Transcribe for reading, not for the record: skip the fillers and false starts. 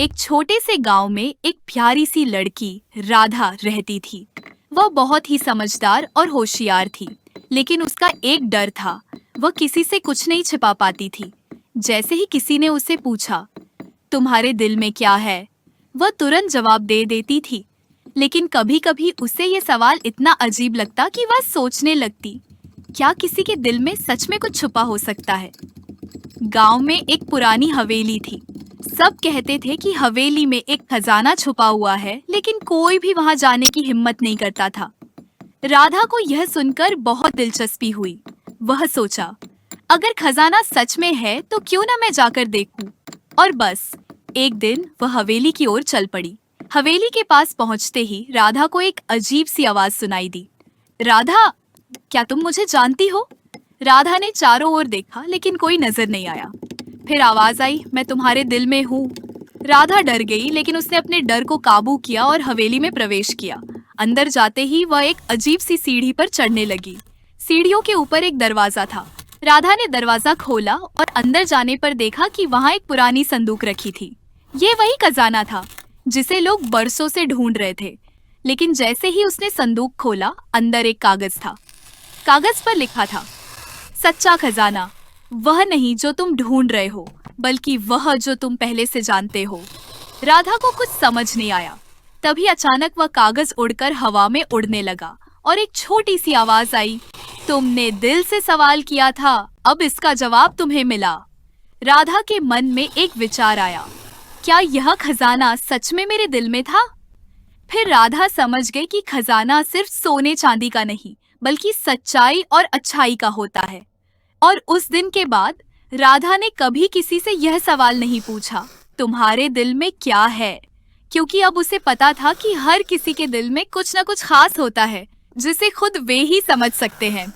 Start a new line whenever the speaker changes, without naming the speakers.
एक छोटे से गांव में एक प्यारी सी लड़की राधा रहती थी। वह बहुत ही समझदार और होशियार थी, लेकिन उसका एक डर था। वह किसी से कुछ नहीं छिपा पाती थी। जैसे ही किसी ने उसे पूछा, तुम्हारे दिल में क्या है, वह तुरंत जवाब दे देती थी। लेकिन कभी कभी उसे ये सवाल इतना अजीब लगता कि वह सोचने लगती, क्या किसी के दिल में सच में कुछ छुपा हो सकता है। गांव में एक पुरानी हवेली थी। सब कहते थे कि हवेली में एक खजाना छुपा हुआ है, लेकिन कोई भी वहां जाने की हिम्मत नहीं करता था। राधा को यह सुनकर बहुत दिलचस्पी हुई। वह सोचा, अगर खजाना सच में है तो क्यों ना मैं जाकर देखूं। और बस एक दिन वह हवेली की ओर चल पड़ी। हवेली के पास पहुंचते ही राधा को एक अजीब सी आवाज सुनाई दी। राधा, क्या तुम मुझे जानती हो? राधा ने चारों ओर देखा, लेकिन कोई नजर नहीं आया। फिर आवाज आई, मैं तुम्हारे दिल में हूँ। राधा डर गई, लेकिन उसने अपने डर को काबू किया और हवेली में प्रवेश किया। अंदर जाते ही वह एक अजीब सी सीढ़ी पर चढ़ने लगी। सीढ़ियों के ऊपर एक दरवाजा था। राधा ने दरवाजा खोला और अंदर जाने पर देखा कि वहाँ एक पुरानी संदूक रखी थी। ये वही खजाना था जिसे लोग बरसों से ढूंढ रहे थे। लेकिन जैसे ही उसने संदूक खोला, अंदर एक कागज था। कागज पर लिखा था, सच्चा खजाना वह नहीं जो तुम ढूंढ रहे हो, बल्कि वह जो तुम पहले से जानते हो। राधा को कुछ समझ नहीं आया। तभी अचानक वह कागज उड़कर हवा में उड़ने लगा और एक छोटी सी आवाज आई, तुमने दिल से सवाल किया था, अब इसका जवाब तुम्हें मिला। राधा के मन में एक विचार आया, क्या यह खजाना सच में मेरे दिल में था? फिर राधा समझ गई कि खजाना सिर्फ सोने चांदी का नहीं, बल्कि सच्चाई और अच्छाई का होता है। और उस दिन के बाद राधा ने कभी किसी से यह सवाल नहीं पूछा, तुम्हारे दिल में क्या है, क्योंकि अब उसे पता था कि हर किसी के दिल में कुछ न कुछ खास होता है, जिसे खुद वे ही समझ सकते हैं।